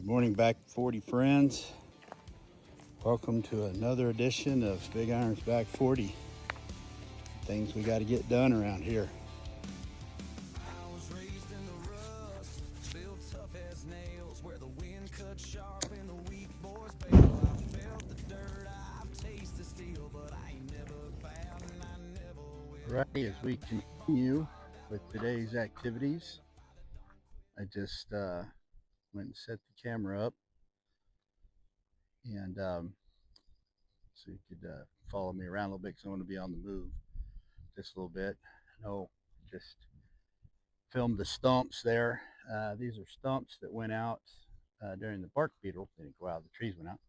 Good morning, Back 40 friends. Welcome to another edition of Big Iron's Back 40. Things we got to get done around here. I was raised in the rust, built tough as nails, where the wind cut sharp and the weak boys bail. I felt the dirt, I've tasted steel, but I ain't never bowed and I never will. Right as we continue with today's activities, I just went and set the camera up, and so you could follow me around a little bit because I want to be on the move just a little bit. No, just filmed the stumps there. These are stumps that went out during the bark beetle. They didn't go out, the trees went out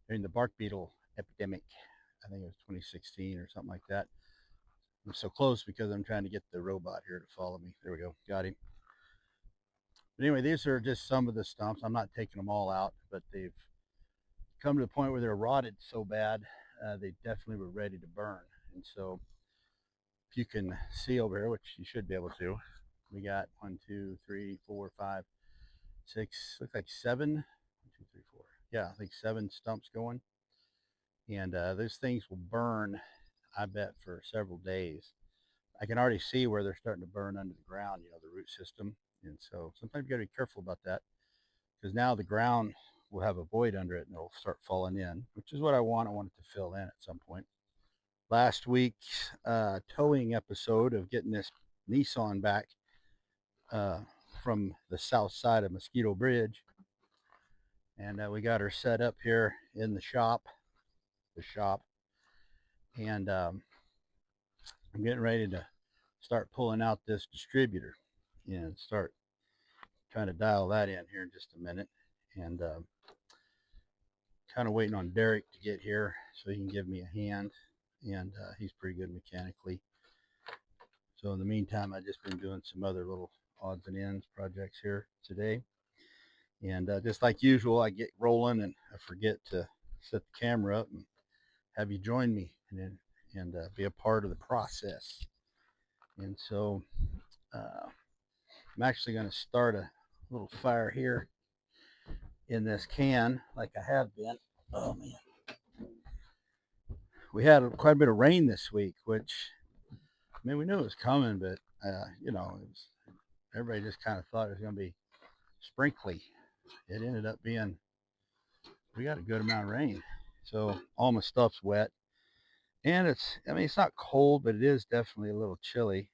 during the bark beetle epidemic. I think it was 2016 or something like that. I'm so close because I'm trying to get the robot here to follow me. There we go. Got him. But anyway, these are just some of the stumps. I'm not taking them all out, but they've come to the point where they're rotted so bad, they definitely were ready to burn. And so if you can see over here, which you should be able to, we got 1, 2, 3, 4, 5, 6, looks like 7, 1, 2, 3, 4. Yeah, I think 7 stumps going. And those things will burn, I bet, for several days. I can already see where they're starting to burn under the ground, the root system. And so sometimes you got to be careful about that because now the ground will have a void under it and it'll start falling in, which is what I want. I want it to fill in at some point. Last week's towing episode of getting this Nissan back from the south side of Mosquito Bridge. And we got her set up here in the shop. And I'm getting ready to start pulling out this distributor and start trying to dial that in here in just a minute. And kind of waiting on Derek to get here so he can give me a hand. And he's pretty good mechanically. So in the meantime, I've just been doing some other little odds and ends projects here today. And just like usual, I get rolling and I forget to set the camera up and have you join me and be a part of the process. And so I'm actually going to start a little fire here in this can like I have been. Oh man, we had quite a bit of rain this week, which we knew it was coming, but everybody just kind of thought it was going to be sprinkly. It ended up being, we got a good amount of rain, so all my stuff's wet. And it's not cold, but it is definitely a little chilly.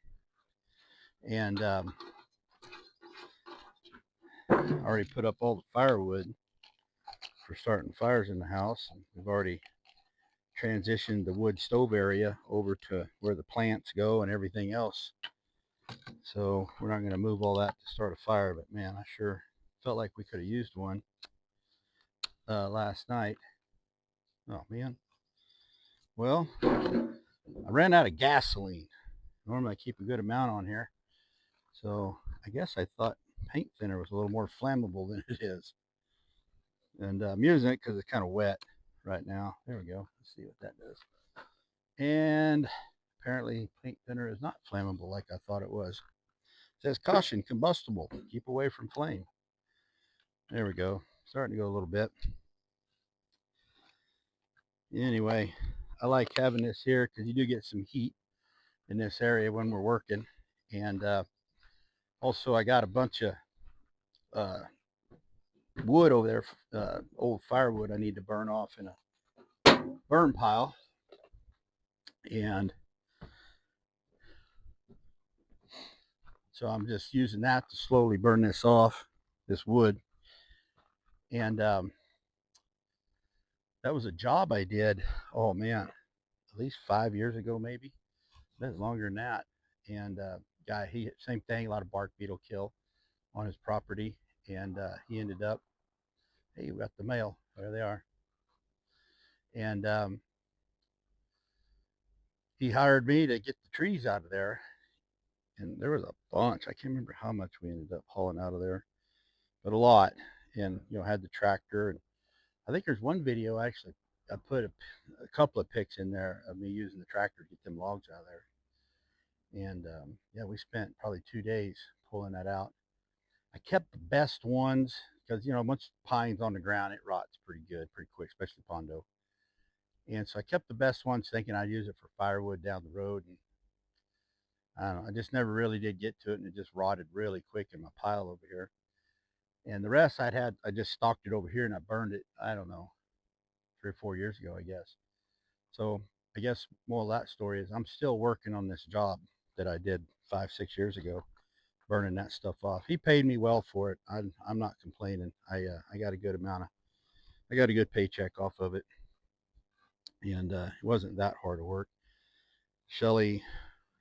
And I already put up all the firewood for starting fires in the house. And we've already transitioned the wood stove area over to where the plants go and everything else. So we're not going to move all that to start a fire, but man, I sure felt like we could have used one last night. Oh man. Well, I ran out of gasoline. Normally I keep a good amount on here. So I guess I thought paint thinner was a little more flammable than it is. And I'm using it because it's kind of wet right now. There we go. Let's see what that does. And apparently paint thinner is not flammable like I thought it was. It says caution, combustible. Keep away from flame. There we go. Starting to go a little bit. Anyway, I like having this here because you do get some heat in this area when we're working. And also I got a bunch of wood over there, old firewood I need to burn off in a burn pile. And so I'm just using that to slowly burn this off, this wood. And that was a job I did, oh man, at least 5 years ago, maybe. That's longer than that. And guy, same thing, a lot of bark beetle kill on his property. And he ended up, hey, we got the mail. There they are. And he hired me to get the trees out of there. And there was a bunch. I can't remember how much we ended up hauling out of there, but a lot. And had the tractor. And I think there's one video actually. I put a couple of pics in there of me using the tractor to get them logs out of there. And yeah, we spent probably 2 days pulling that out. I kept the best ones because once pine's on the ground, it rots pretty good, pretty quick, especially pondo. And so I kept the best ones, thinking I'd use it for firewood down the road. And I don't know, I just never really did get to it, and it just rotted really quick in my pile over here. And the rest I just stocked it over here, and I burned it, I don't know, 3 or 4 years ago, I guess. So I guess more of that story is I'm still working on this job that I did 5, 6 years ago, burning that stuff off. He paid me well for it. I'm not complaining. I got a good I got a good paycheck off of it, and it wasn't that hard of work. Shelly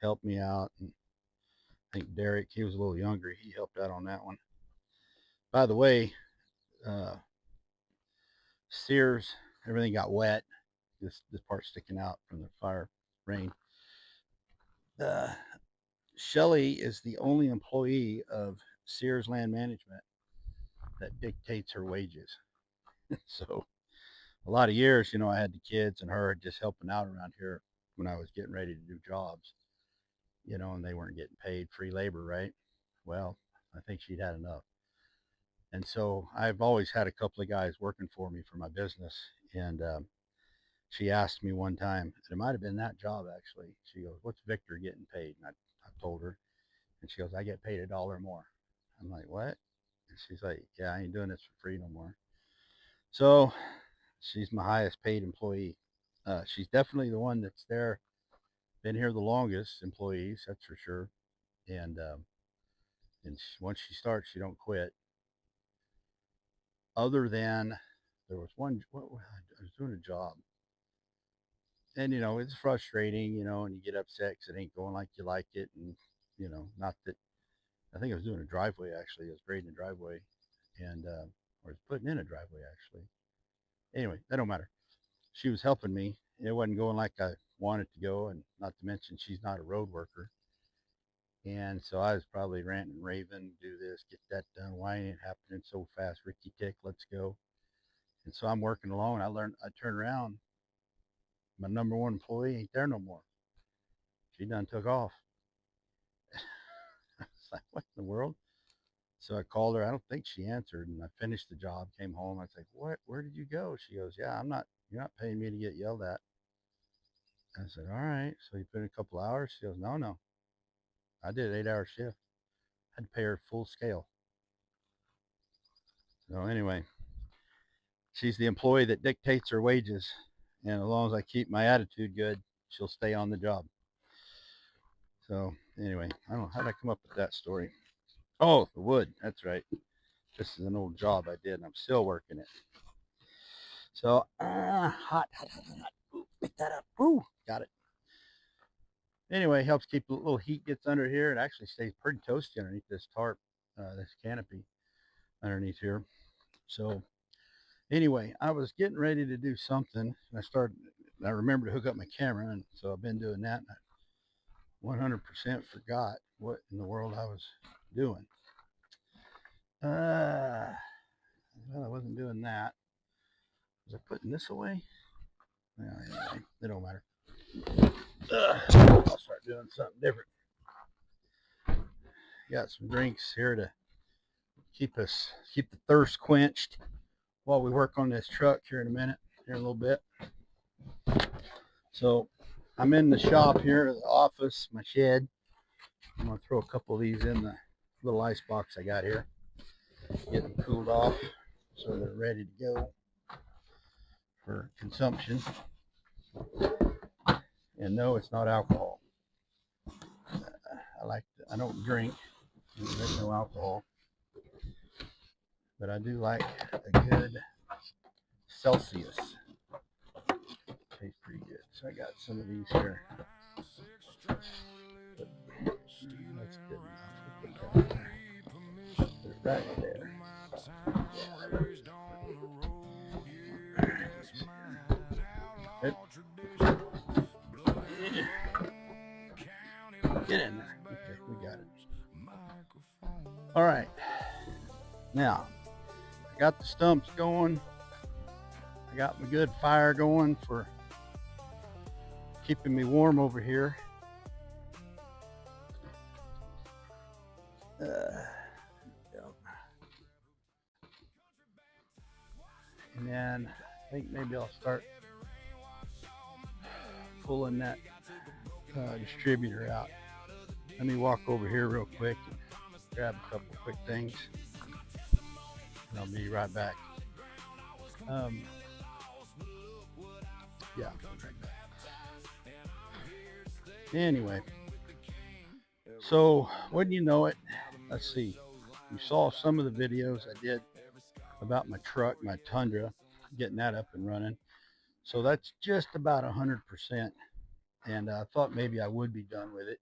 helped me out, and I think Derek, he was a little younger, he helped out on that one. By the way, uh, Sears, everything got wet. This part sticking out from the fire rain. Uh, Shelly is the only employee of Sears Land Management that dictates her wages. So a lot of years, I had the kids and her just helping out around here when I was getting ready to do jobs, and they weren't getting paid free labor, right? Well, I think she'd had enough. And so I've always had a couple of guys working for me for my business. And she asked me one time, and it might have been that job actually. She goes, "What's Victor getting paid?" And I told her, and she goes, "I get paid $1 more." I'm like, "What?" And she's like, "Yeah, I ain't doing this for free no more." So she's my highest paid employee. She's definitely the one that's there, been here the longest employees, that's for sure. And once she starts, she don't quit. Other than there was one, I was doing a job, and it's frustrating, and you get upset because it ain't going like you like it, and not that I think I was doing a driveway actually. I was grading a driveway, and or I was putting in a driveway actually. Anyway, that don't matter. She was helping me. It wasn't going like I wanted to go, and not to mention she's not a road worker. And so I was probably ranting and raving, do this, get that done. Why ain't it happening so fast? Ricky Tick, let's go. And so I'm working along. I turn around, my number one employee ain't there no more. She done took off. I was like, what in the world? So I called her. I don't think she answered. And I finished the job, came home. I was like, what? Where did you go? She goes, yeah, you're not paying me to get yelled at. I said, all right. So you put in a couple hours? She goes, no, no. I did an 8-hour shift. I had to pay her full scale. So anyway, she's the employee that dictates her wages. And as long as I keep my attitude good, she'll stay on the job. So anyway, I don't know how did I come up with that story. Oh, the wood. That's right. This is an old job I did, and I'm still working it. So hot. Ooh, pick that up. Ooh, got it. Anyway, helps keep a little heat gets under here. It actually stays pretty toasty underneath this tarp, this canopy underneath here. So anyway, I was getting ready to do something, and I remembered to hook up my camera, and so I've been doing that, and I 100% forgot what in the world I was doing. Well, I wasn't doing that. Was I putting this away? Well, anyway, it don't matter. I'll start doing something different. Got some drinks here to keep the thirst quenched while we work on this truck here in a minute, here in a little bit. So I'm in the shop here, the office, my shed. I'm gonna throw a couple of these in the little ice box I got here, get them cooled off so they're ready to go for consumption. And no, it's not alcohol. I don't drink. There's no alcohol, but I do like a good Celsius. Tastes pretty good. So I got some of these here. But that's good enough. We'll put that right there. Get in there. Okay, we got it. All right. Now, I got the stumps going. I got my good fire going for keeping me warm over here. And then I think maybe I'll start pulling that distributor out. Let me walk over here real quick and grab a couple quick things, and I'll be right back. Um, yeah, I'll be right back. Anyway, so wouldn't you know it? Let's see. You saw some of the videos I did about my truck, my Tundra, getting that up and running. So that's just about 100%. And I thought maybe I would be done with it,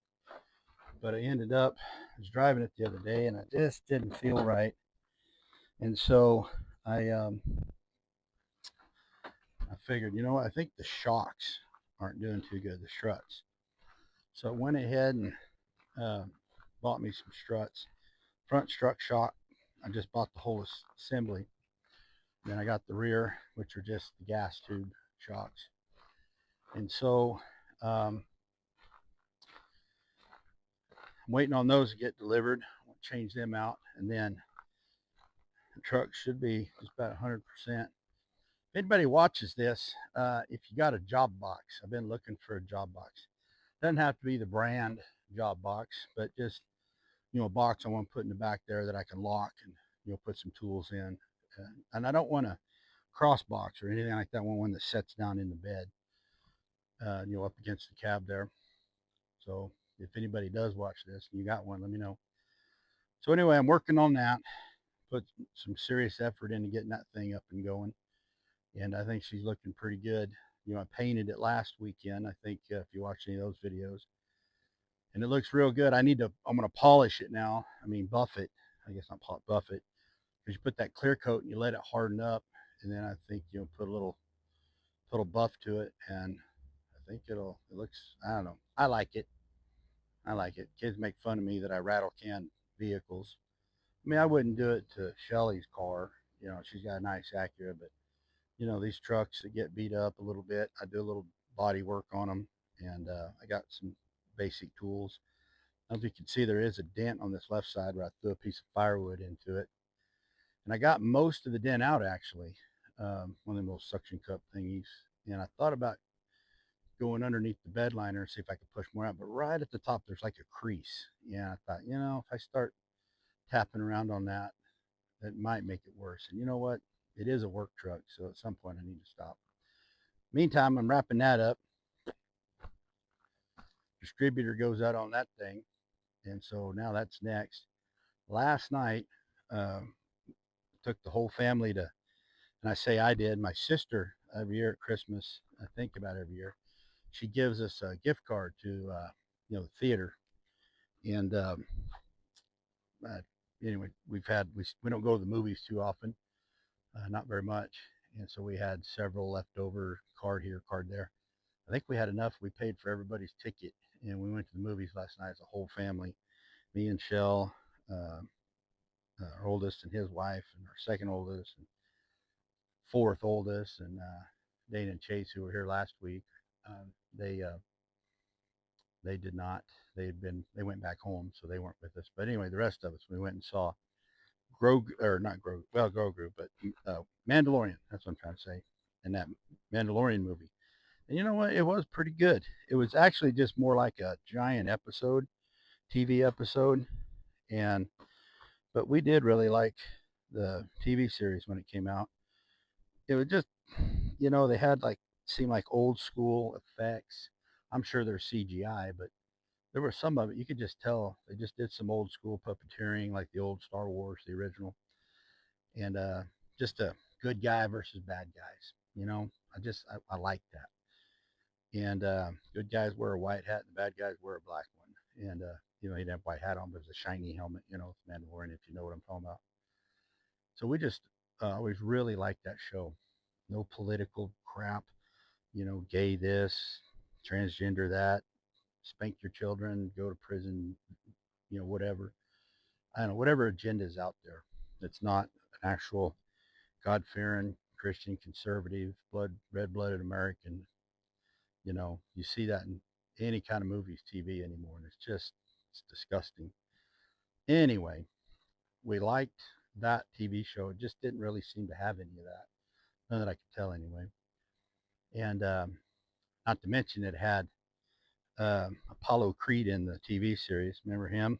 but I ended up, I was driving it the other day and I just didn't feel right. And so I, um, I figured, you know what, I think the shocks aren't doing too good, the struts. So I went ahead and uh, bought me some struts. Front strut shock, I just bought the whole assembly. Then I got the rear, which are just the gas tube shocks. And so um, I'm waiting on those to get delivered. I'll change them out, and then the truck should be just about 100%. If anybody watches this, if you got a job box, I've been looking for a job box. Doesn't have to be the brand job box, but just, you know, a box I want to put in the back there that I can lock and, you know, put some tools in. And I don't want a cross box or anything like that. I want one that sets down in the bed, you know, up against the cab there. So if anybody does watch this and you got one, let me know. So anyway, I'm working on that. Put some serious effort into getting that thing up and going. And I think she's looking pretty good. You know, I painted it last weekend. I think if you watch any of those videos, and it looks real good. I'm going to polish it now. I mean, buff it. I guess not buff it. Because you put that clear coat and you let it harden up, and then I think you'll put a little buff to it, and I think it looks. I don't know. I like it. I like it. Kids make fun of me that I rattle can vehicles. I mean, I wouldn't do it to Shelly's car. You know, she's got a nice Acura, but you know, these trucks that get beat up a little bit, I do a little body work on them, and I got some basic tools. I don't know if you can see there is a dent on this left side where I threw a piece of firewood into it, and I got most of the dent out actually. One of them little suction cup thingies, and I thought about going underneath the bed liner and see if I could push more out, but right at the top there's like a crease. Yeah, I thought, you know, if I start tapping around on that, that might make it worse. And you know what? It is a work truck, so at some point I need to stop. Meantime, I'm wrapping that up. Distributor goes out on that thing, and so now that's next. Last night, uh, took the whole family to, and I say I did. My sister every year at Christmas, I think about every year, she gives us a gift card to, you know, the theater. And uh, anyway, we don't go to the movies too often, not very much, and so we had several left over, card here, card there. I think we had enough. We paid for everybody's ticket, and we went to the movies last night as a whole family. Me and Shell, uh, our oldest, and his wife, and our second oldest, and fourth oldest, and Dana and Chase, who were here last week. Um, they they did not. They went back home, so they weren't with us. But anyway, the rest of us, we went and saw Grogu, or not Grogu, well Grogu, but Mandalorian. That's what I'm trying to say. In that Mandalorian movie. And you know what? It was pretty good. It was actually just more like a giant episode, TV episode. And but we did really like the TV series when it came out. It was just, you know, they had like seemed like old school effects. I'm sure they're CGI, but there was some of it you could just tell they just did some old school puppeteering, like the old Star Wars, the original, and just a good guy versus bad guys. You know, I like that. And good guys wear a white hat, and the bad guys wear a black one. And you know, he didn't have a white hat on, but it was a shiny helmet. You know, it's Mandalorian, if you know what I'm talking about. So we just always really liked that show. No political crap. You know, gay this, transgender that, spank your children, go to prison. You know, whatever. I don't know, whatever agenda is out there. It's not an actual God-fearing Christian conservative red-blooded American. You know, you see that in any kind of movies, TV anymore, and it's disgusting. Anyway, we liked that TV show. It just didn't really seem to have any of that. none that I could tell anyway. And not to mention it had Apollo Creed in the TV series. Remember him?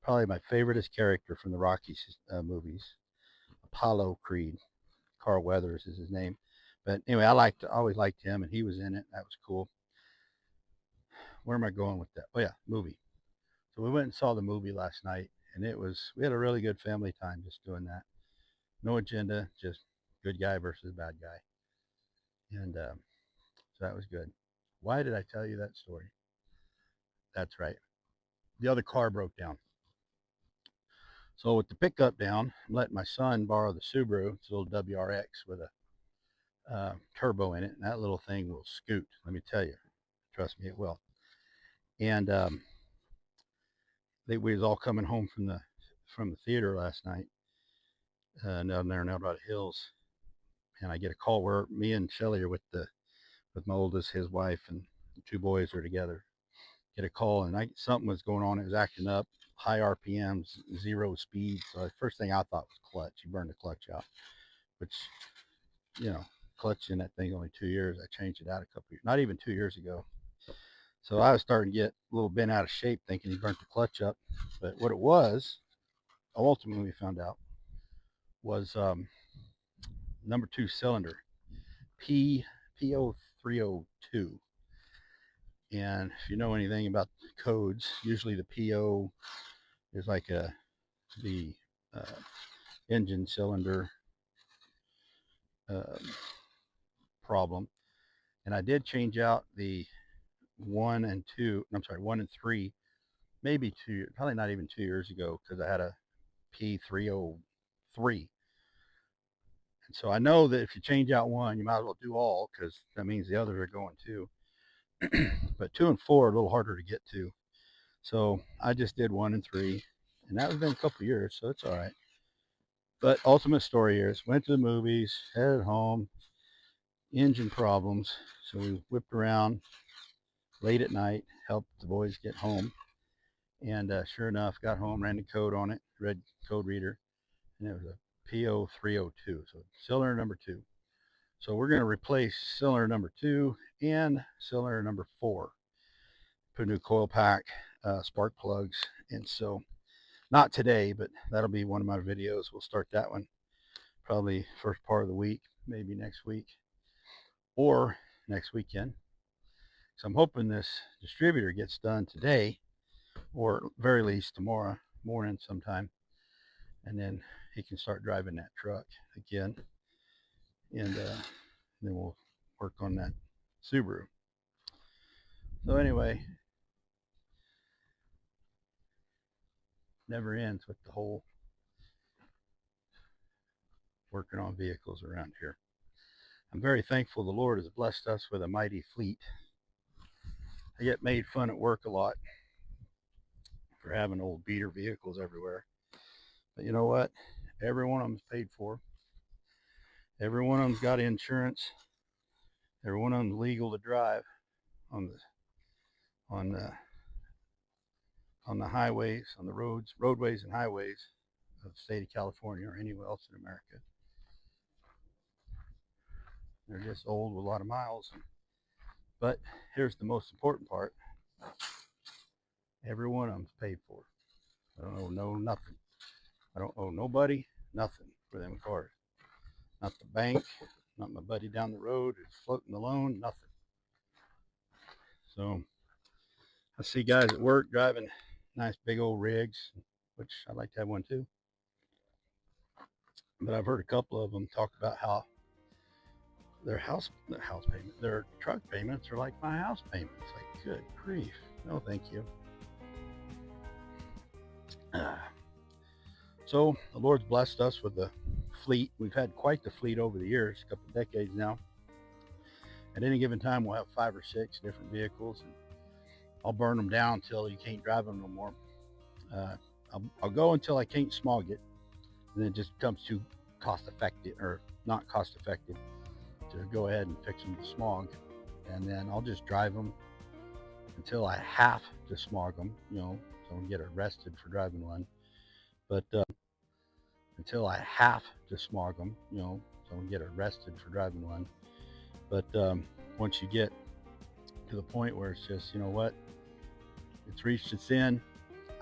Probably my favoriteest character from the Rocky movies. Apollo Creed. Carl Weathers is his name. But anyway, always liked him, and he was in it. That was cool. Where am I going with that? Oh yeah, movie. So we went and saw the movie last night, and we had a really good family time just doing that. No agenda, just good guy versus bad guy, and so that was good. Why did I tell you that story? That's right. The other car broke down. So with the pickup down, I'm letting my son borrow the Subaru. It's a little WRX with a turbo in it, and that little thing will scoot. Let me tell you, trust me, it will. And we was all coming home from the theater last night down there in El Dorado Hills, and I get a call where me and Shelly are with my oldest, his wife, and the two boys are together. Get a call, and something was going on. It was acting up, high RPMs, zero speed. So the first thing I thought was clutch. He burned the clutch out, which, you know, clutch in that thing only 2 years. I changed it out a couple years, not even 2 years ago. So I was starting to get a little bent out of shape, thinking he burnt the clutch up. But what it was, ultimately found out, was number two cylinder, PO302. And if you know anything about codes, usually the PO is like the uh, engine cylinder uh, problem. And I did change out the 1 and 3, maybe probably not even 2 years ago, because I had a P303. And so I know that if you change out one, you might as well do all, because that means the others are going too. But 2 and 4 are a little harder to get to. So I just did 1 and 3, and that was been a couple of years, so it's all right. But ultimate story here is went to the movies, headed home, engine problems. So we whipped around late at night, helped the boys get home. And sure enough, got home, ran the code on it, read code reader, and it was a PO302, so cylinder number 2. So we're going to replace cylinder number 2 and cylinder number 4. Put a new coil pack, spark plugs, and so not today, but that'll be one of my videos. We'll start that one probably first part of the week, maybe next week or next weekend. So I'm hoping this distributor gets done today, or very least tomorrow morning sometime, and then he can start driving that truck again, and then we'll work on that Subaru. So anyway, never ends with the whole working on vehicles around here. I'm very thankful the Lord has blessed us with a mighty fleet. I get made fun at work a lot for having old beater vehicles everywhere. But you know what? Every one of them's paid for. Every one of them's got insurance. Every one of them's legal to drive on on the on the highways, on the roadways and highways of the state of California or anywhere else in America. They're just old with a lot of miles. But here's the most important part. Every one of them's paid for. I don't owe nothing. I don't owe nobody nothing for them cars. Not the bank, not my buddy down the road who's floating the loan, nothing. So I see guys at work driving nice big old rigs, which I'd like to have one too. But I've heard a couple of them talk about how their truck payments are like my house payments. Like, good grief. No, thank you. So the Lord's blessed us with the fleet. We've had quite the fleet over the years, a couple of decades now. At any given time, we'll have 5 or 6 different vehicles, and I'll burn them down until you can't drive them no more. I'll go until I can't smog it, and then it just becomes too cost effective, or not cost effective, to go ahead and fix them to smog. And then I'll just drive them until I have to smog them, so I don't get arrested for driving one. But until I have to smog them, so I don't get arrested for driving one. But once you get to the point where it's just, you know what, it's reached its end.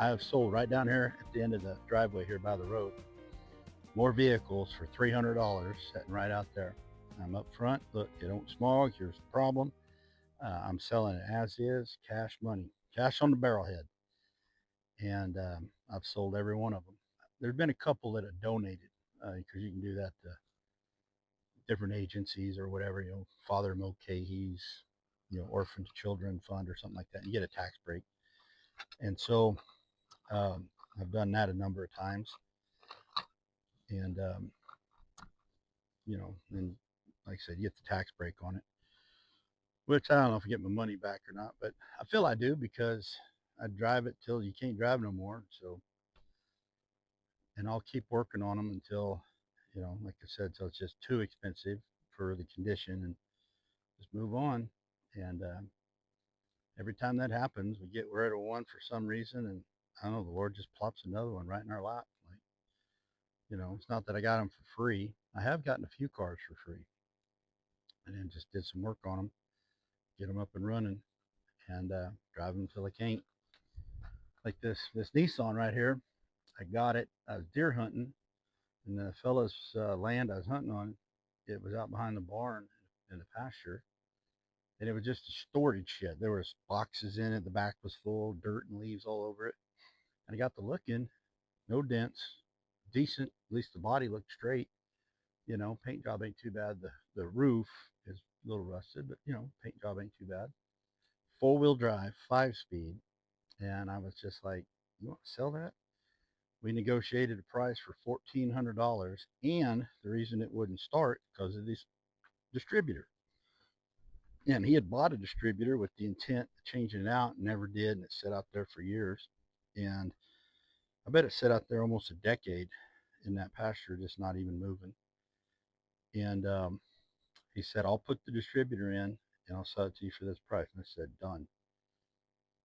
I have sold right down here at the end of the driveway here by the road more vehicles for $300 sitting right out there. I'm up front. Look, you don't smog. Here's the problem. I'm selling it as is, cash money, cash on the barrelhead. And I've sold every one of them. There's been a couple that have donated because you can do that to different agencies or whatever, Father Mulcahy's, Orphan Children Fund or something like that. And you get a tax break. And so I've done that a number of times. And, and like I said, you get the tax break on it, which I don't know if I get my money back or not, but I feel I do because I drive it till you can't drive no more. So, and I'll keep working on them until, like I said, till it's just too expensive for the condition and just move on. And every time that happens, we get rid of one for some reason, and I don't know, the Lord just plops another one right in our lap. Like, it's not that I got them for free. I have gotten a few cars for free, and then just did some work on them, get them up and running, and drive them till I can't. Like this Nissan right here, I got it. I was deer hunting, and the fella's land I was hunting on, it was out behind the barn in the pasture, and it was just a storage shed. There was boxes in it. The back was full, dirt and leaves all over it. And I got to looking, no dents, decent. At least the body looked straight. Paint job ain't too bad. The roof is a little rusted, but paint job ain't too bad. 4-wheel drive, 5-speed, and I was just like, "You want to sell that?" We negotiated a price for $1,400, and the reason it wouldn't start because of this distributor. And he had bought a distributor with the intent of changing it out and never did, and it sat out there for years. And I bet it sat out there almost a decade in that pasture, just not even moving. And he said, "I'll put the distributor in and I'll sell it to you for this price." And I said, "Done."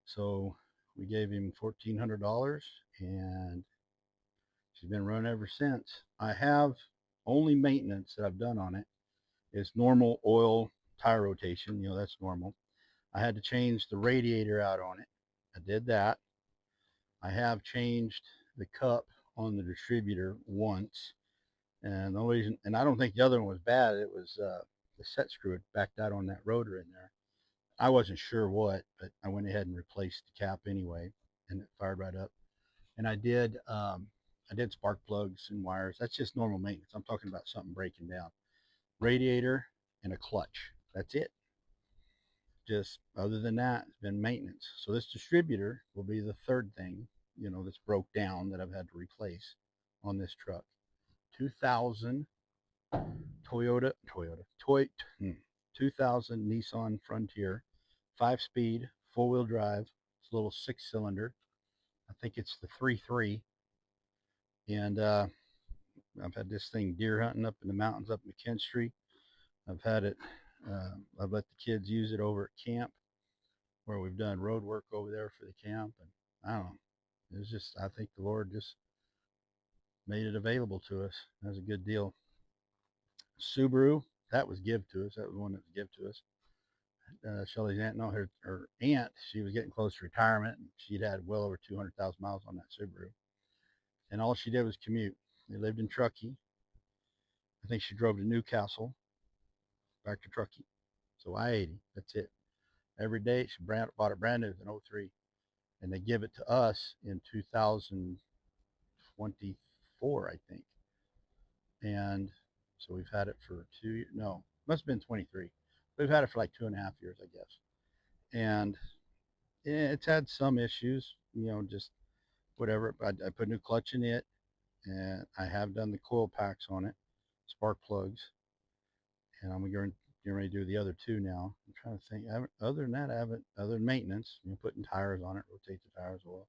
So we gave him $1,400, and she's been running ever since. I have only maintenance that I've done on it is normal oil tire rotation. That's normal. I had to change the radiator out on it. I did that. I have changed the cup on the distributor once, and the only reason, and I don't think the other one was bad. It was the set screw had backed out on that rotor in there. I wasn't sure what, but I went ahead and replaced the cap anyway, and it fired right up. And I did spark plugs and wires. That's just normal maintenance. I'm talking about something breaking down. Radiator and a clutch. That's it. Just other than that, it's been maintenance. So this distributor will be the third thing, that's broke down that I've had to replace on this truck. 2000 Toy 2000 Nissan Frontier, 5-speed, 4-wheel drive. It's a little 6-cylinder. I think it's the 3.3. And I've had this thing deer hunting up in the mountains up McKinstry. I've had it. I've let the kids use it over at camp, where we've done road work over there for the camp. And I don't know. It's just, I think the Lord just made it available to us. That's a good deal. Subaru, that was give to us. That was one that was give to us. Shelly's aunt, no, her aunt, she was getting close to retirement, and she'd had well over 200,000 miles on that Subaru. And all she did was commute. They lived in Truckee. I think she drove to Newcastle, back to Truckee. So I-80, that's it. Every day she bought it brand new in 03. And they give it to us in 2024, I think. And so we've had it for 2 years. No, must have been 23. We've had it for like 2.5 years, I guess. And it's had some issues, just whatever. I put a new clutch in it, and I have done the coil packs on it, spark plugs, and I'm getting ready to do the other two now. I'm trying to think. Other than that, I haven't. Other than maintenance, putting tires on it, rotate the tires oil.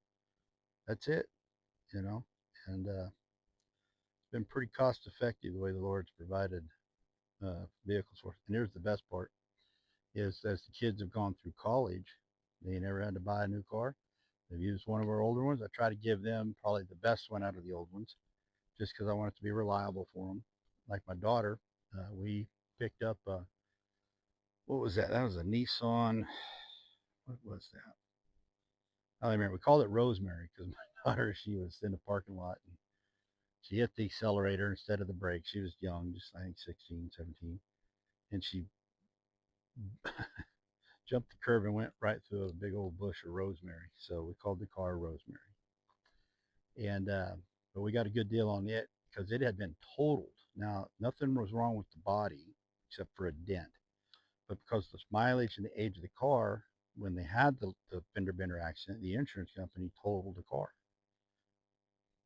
That's it, and it's been pretty cost effective the way the Lord's provided vehicles for us. And here's the best part: is as the kids have gone through college, they never had to buy a new car. They've used one of our older ones. I try to give them probably the best one out of the old ones, just because I want it to be reliable for them. Like my daughter, We picked up what was that? That was a Nissan. What was that? I don't remember. We called it Rosemary because my daughter, she was in the parking lot and she hit the accelerator instead of the brake. She was young, just I think 16, 17, and she jumped the curb and went right through a big old bush of rosemary. So we called the car Rosemary. And but we got a good deal on it because it had been totaled. Now nothing was wrong with the body except for a dent, but because of the mileage and the age of the car, when they had the fender bender accident, the insurance company totaled the car.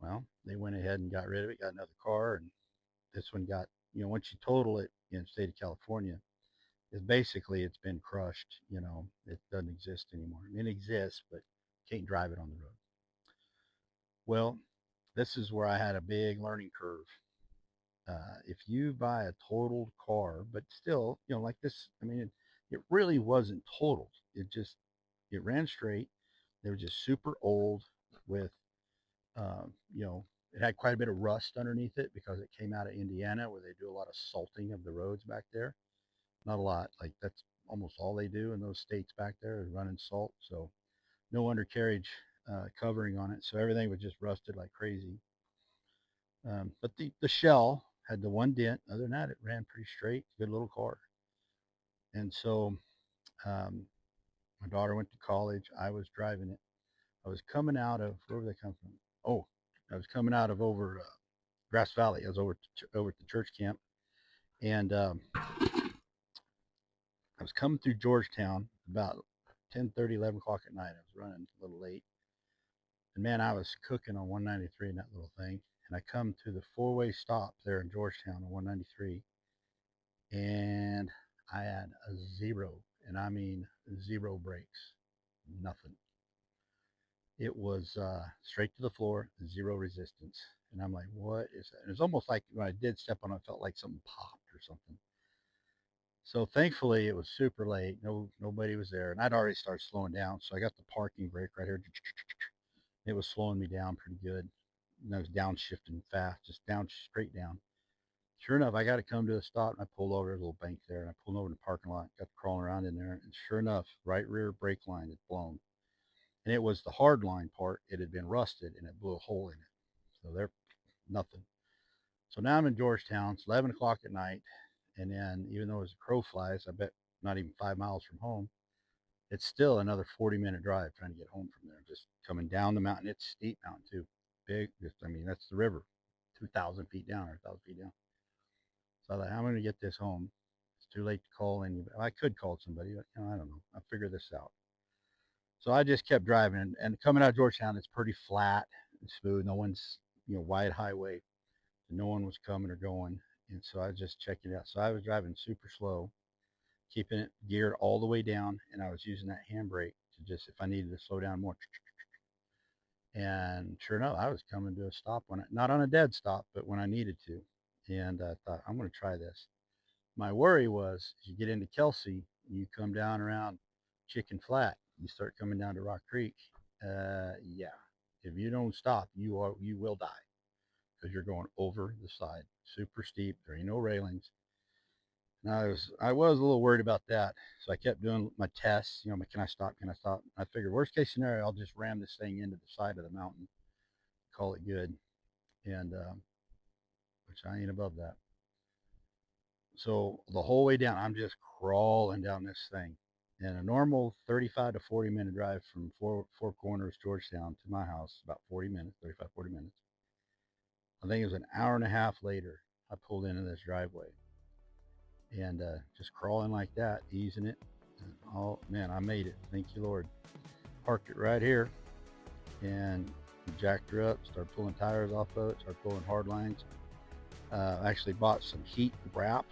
Well, they went ahead and got rid of it, got another car, and this one got, once you total it in the state of California, is basically it's been crushed. It doesn't exist anymore. I mean, it exists, but can't drive it on the road. Well, this is where I had a big learning curve. If you buy a totaled car, but still, like this, I mean, it really wasn't totaled. It ran straight. They were just super old with, um, you know, it had quite a bit of rust underneath it because it came out of Indiana where they do a lot of salting of the roads back there. Not a lot. Like that's almost all they do in those states back there is running salt. So no undercarriage covering on it. So everything was just rusted like crazy. But the shell had the one dent. Other than that, it ran pretty straight. Good little car. And so um, my daughter went to college. I was driving it. I was coming out of, where did I come from? Oh, I was coming out of over Grass Valley. I was over at the church camp. And I was coming through Georgetown about 10:30, 11 o'clock at night. I was running a little late. And man, I was cooking on 193 in that little thing. And I come to the four-way stop there in Georgetown on 193. And I had a zero, and I mean zero brakes, nothing. It was straight to the floor, zero resistance. And I'm like, what is that? And it's almost like when I did step on it, I felt like something popped or something. So thankfully it was super late. Nobody was there. And I'd already started slowing down. So I got the parking brake right here. It was slowing me down pretty good. And I was downshifting fast, just down straight down. Sure enough, I got to come to a stop, and I pulled over. There's a little bank there, and I pulled over in the parking lot, got crawling around in there, and sure enough, right rear brake line had blown. And it was the hard line part. It had been rusted, and it blew a hole in it. So there, nothing. So now I'm in Georgetown. It's 11 o'clock at night, and then even though as a crow flies, I bet not even 5 miles from home, it's still another 40-minute drive trying to get home from there. Just coming down the mountain. It's a steep mountain too, big. Just I mean that's the river, 2,000 feet down or 1,000 feet down. So I thought, I'm going to get this home. It's too late to call anybody. I could call somebody, but I don't know. I'll figure this out. So I just kept driving, and coming out of Georgetown, it's pretty flat and smooth. No one's, wide highway. No one was coming or going. And so I was just checking it out. So I was driving super slow, keeping it geared all the way down. And I was using that handbrake to just, if I needed to slow down more. And sure enough, I was coming to a stop not on a dead stop, but when I needed to. And I thought, I'm going to try this. My worry was you get into Kelsey, you come down around Chicken Flat, you start coming down to Rock Creek. Yeah, if you don't stop, you will die because you're going over the side, super steep. There ain't no railings. Now I was a little worried about that, so I kept doing my tests. Can I stop? Can I stop? I figured worst case scenario, I'll just ram this thing into the side of the mountain, call it good, and which I ain't above that. So the whole way down, I'm just crawling down this thing. And a normal 35 to 40-minute drive from Four Corners, Georgetown to my house, about 40 minutes, 35, 40 minutes. I think it was an hour and a half later, I pulled into this driveway and just crawling like that, easing it. And, oh man, I made it. Thank you, Lord. Parked it right here and jacked her up, started pulling tires off of it, started pulling hard lines. I actually bought some heat wrap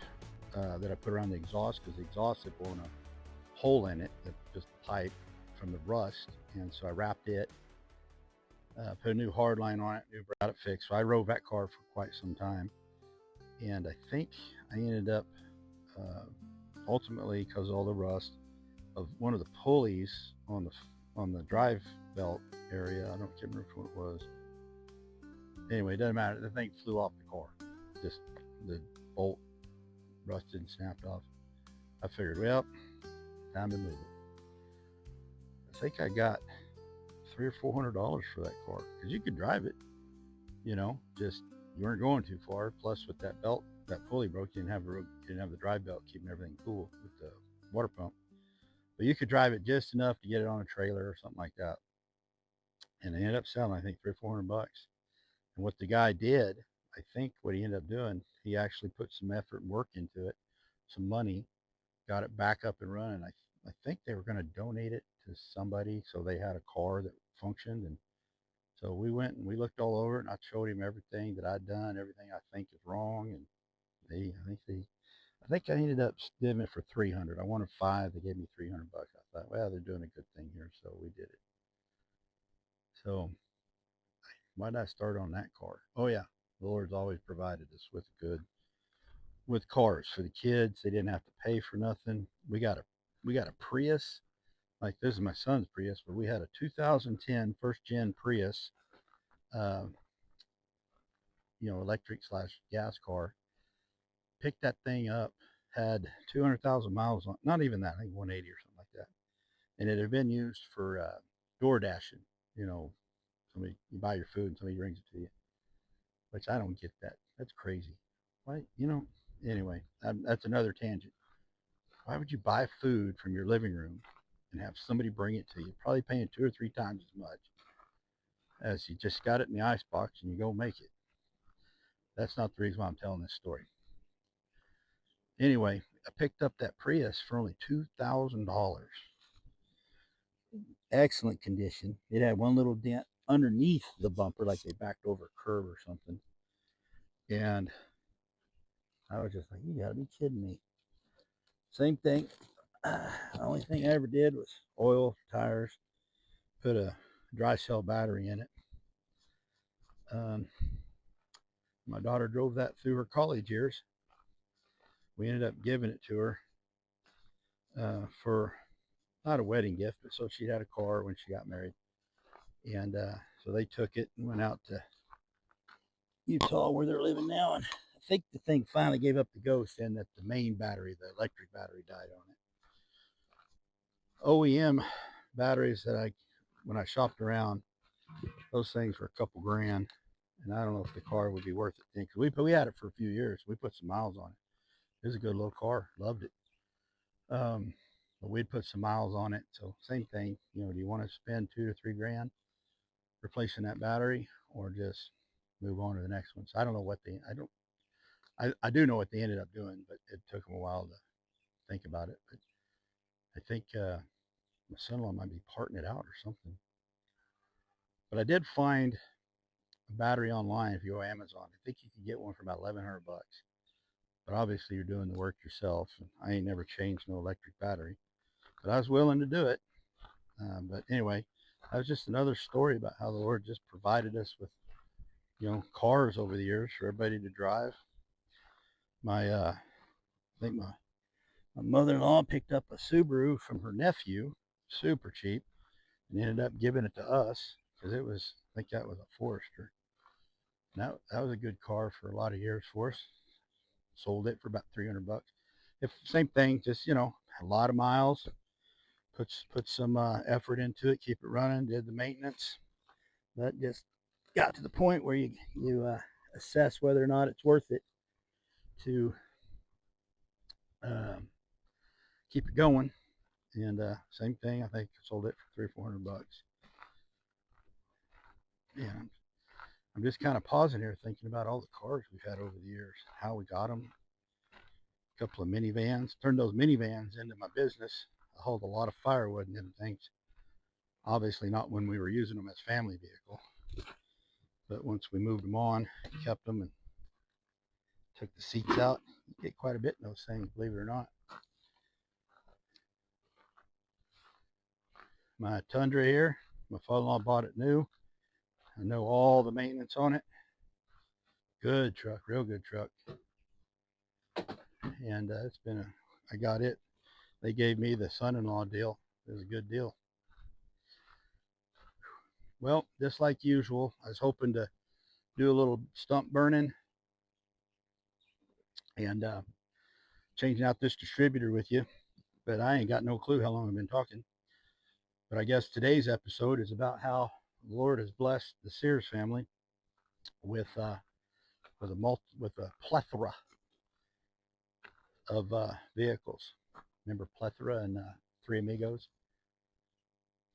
that I put around the exhaust because the exhaust had blown a hole in it, just a pipe from the rust. And so I wrapped it, put a new hard line on it, got it fixed. So I rode that car for quite some time. And I think I ended up, ultimately, because of all the rust, of one of the pulleys on the drive belt area. I can't remember what it was. Anyway, it doesn't matter. The thing flew off the car. Just the bolt rusted and snapped off. I figured, well, time to move it. I think I got $300 or $400 for that car because you could drive it, just you weren't going too far. Plus, with that belt, that pulley broke, you didn't have the drive belt keeping everything cool with the water pump. But you could drive it just enough to get it on a trailer or something like that. And they ended up selling, I think, 300 or 400 bucks. And what the guy did, I think what he ended up doing, he actually put some effort and work into it, some money, got it back up and running. I think they were going to donate it to somebody, so they had a car that functioned. And so we went and we looked all over it, and I showed him everything that I'd done, everything I think is wrong. And I think I ended up giving it for 300. I wanted five. They gave me 300 bucks. I thought, well, they're doing a good thing here, so we did it. So why did I start on that car? Oh yeah, the Lord's always provided us with cars for the kids. They didn't have to pay for nothing. We got a Prius. Like, this is my son's Prius, but we had a 2010 first gen Prius, uh, electric slash gas car. Picked that thing up, had 200,000 miles on, not even that, I think 180 or something like that. And it had been used for door dashing. You know, somebody, you buy your food and somebody brings it to you, which I don't get that. That's crazy. Why, anyway, that's another tangent. Why would you buy food from your living room and have somebody bring it to you? Probably paying 2 or 3 times as much as you just got it in the icebox and you go make it. That's not the reason why I'm telling this story. Anyway, I picked up that Prius for only $2,000. Excellent condition. It had one little dent underneath the bumper, like they backed over a curb or something. And I was just like, you gotta be kidding me. Same thing. The only thing I ever did was oil, tires, put a dry cell battery in it. Um, my daughter drove that through her college years. We ended up giving it to her for not a wedding gift, but so she had a car when she got married. And so they took it and went out to Utah where they're living now. And I think the thing finally gave up the ghost, and that the main battery, the electric battery, died on it. OEM batteries when I shopped around, those things were a couple grand. And I don't know if the car would be worth it then, because we had it for a few years. We put some miles on it. It was a good little car. Loved it. But we'd put some miles on it. So same thing. Do you want to spend 2 to 3 grand replacing that battery, or just move on to the next one? So I don't know what I do know what they ended up doing, but it took them a while to think about it. But I think my son-in-law might be parting it out or something. But I did find a battery online. If you go to Amazon, I think you can get one for about 1,100 bucks. But obviously you're doing the work yourself, and I ain't never changed no electric battery, but I was willing to do it. But anyway, that was just another story about how the Lord just provided us with cars over the years for everybody to drive. I think my mother-in-law picked up a Subaru from her nephew, super cheap, and ended up giving it to us because it was, I think that was a Forester. And that was a good car for a lot of years for us. Sold it for about 300 bucks. Same thing, just a lot of miles. Put some effort into it, keep it running, did the maintenance. That just got to the point where you assess whether or not it's worth it to um, keep it going. And same thing, I think I sold it for 300 or 400 bucks. Yeah, I'm just kind of pausing here thinking about all the cars we've had over the years, how we got them. A couple of minivans. Turned those minivans into my business. I hauled a lot of firewood and them things. Obviously not when we were using them as family vehicle, but once we moved them on, kept them and took the seats out. You get quite a bit in those things, believe it or not. My Tundra here, my father-in-law bought it new. I know all the maintenance on it. Good truck, real good truck. And I got it. They gave me the son-in-law deal. It was a good deal. Well, just like usual, I was hoping to do a little stump burning. And changing out this distributor with you, but I ain't got no clue how long I've been talking. But I guess today's episode is about how the Lord has blessed the Sears family with with a plethora of vehicles. Remember plethora and Three Amigos?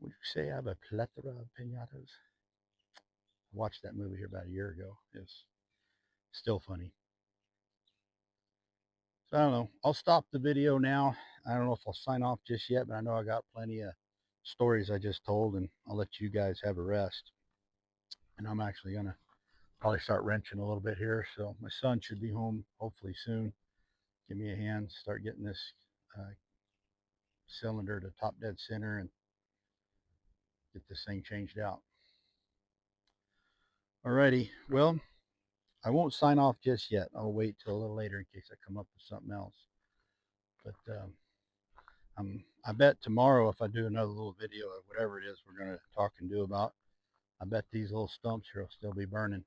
Would you say I have a plethora of pinatas? I watched that movie here about a year ago. It's still funny. So I don't know. I'll stop the video now. I don't know if I'll sign off just yet, but I know I got plenty of stories I just told, and I'll let you guys have a rest. And I'm actually going to probably start wrenching a little bit here. So my son should be home hopefully soon. Give me a hand, start getting this uh, cylinder to top dead center and get this thing changed out. Alrighty, well, I won't sign off just yet. I'll wait till a little later in case I come up with something else. But I bet tomorrow if I do another little video of whatever it is we're going to talk and do about, I bet these little stumps here will still be burning.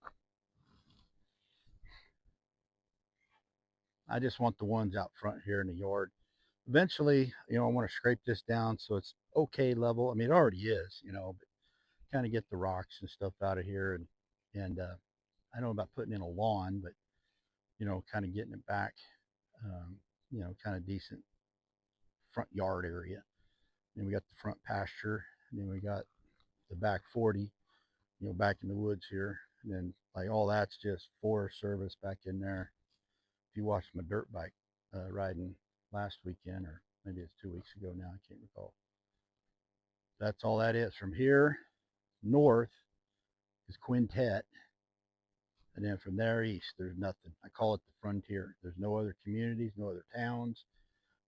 I just want the ones out front here in the yard. Eventually, I want to scrape this down so it's okay level. I mean, it already is, but kind of get the rocks and stuff out of here. And I don't know about putting in a lawn, but, kind of getting it back, kind of decent front yard area. Then we got the front pasture. And then we got the back 40, back in the woods here. And then like all that's just Forest Service back in there. If you watched my dirt bike riding last weekend, or maybe it's 2 weeks ago now, I can't recall. That's all that is. From here north is Quintet, and then from there east there's nothing. I call it the frontier. There's no other communities, no other towns.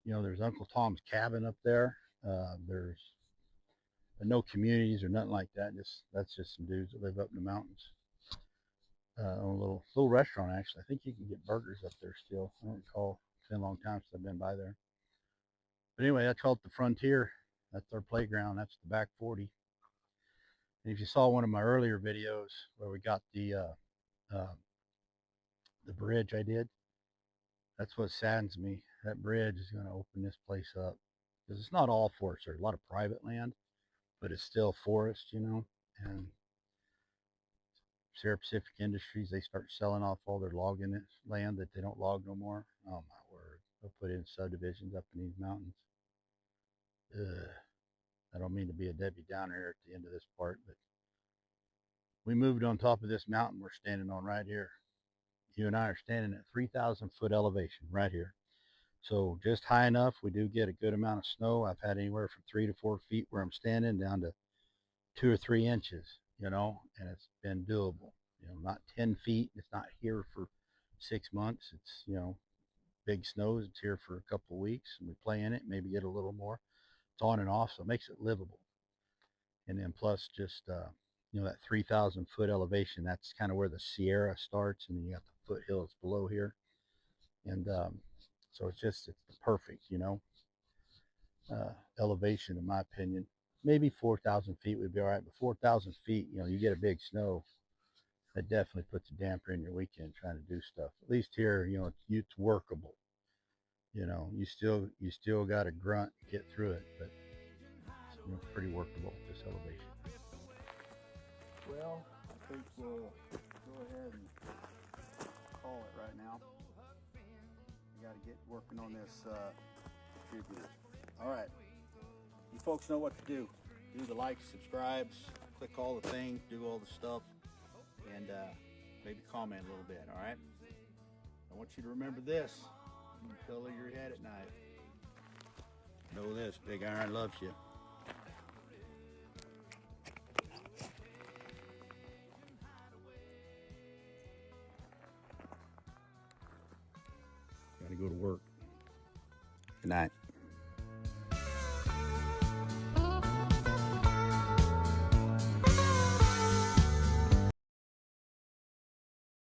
There's Uncle Tom's cabin up there. There's no communities or nothing like that. That's just some dudes that live up in the mountains. Own a little restaurant actually. I think you can get burgers up there still. I don't recall. It's been a long time since I've been by there. But anyway, I call it the frontier. That's our playground. That's the back 40. And if you saw one of my earlier videos where we got the bridge I did, that's what saddens me. That bridge is going to open this place up because it's not all forest. There's a lot of private land, but it's still forest, and Sierra Pacific Industries, they start selling off all their logging land that they don't log no more. Oh my word. They'll put in subdivisions up in these mountains. Ugh. I don't mean to be a Debbie Downer here at the end of this part, but we moved on top of this mountain we're standing on right here. You and I are standing at 3,000 foot elevation right here. So just high enough, we do get a good amount of snow. I've had anywhere from 3 to 4 feet where I'm standing down to 2 or 3 inches, and it's been doable. Not 10 feet. It's not here for 6 months. It's, big snows. It's here for a couple of weeks, and we play in it, maybe get a little more. It's on and off, so it makes it livable. And then plus just, that 3,000 foot elevation, that's kind of where the Sierra starts, and then you got the foothills below here. And so it's the perfect, elevation, in my opinion. Maybe 4,000 feet would be all right, but 4,000 feet, you get a big snow, that definitely puts a damper in your weekend trying to do stuff. At least here, it's workable. You still got to grunt, get through it, but it's pretty workable at this elevation. Well, I think we'll go ahead and call it right now. We got to get working on this distributor. All right, you folks know what to do. Do the likes, subscribes, click all the things, do all the stuff, and maybe comment a little bit. All right. I want you to remember this. You can pillow your head at night. Know this, Big Iron loves you. Gotta go to work. Good night.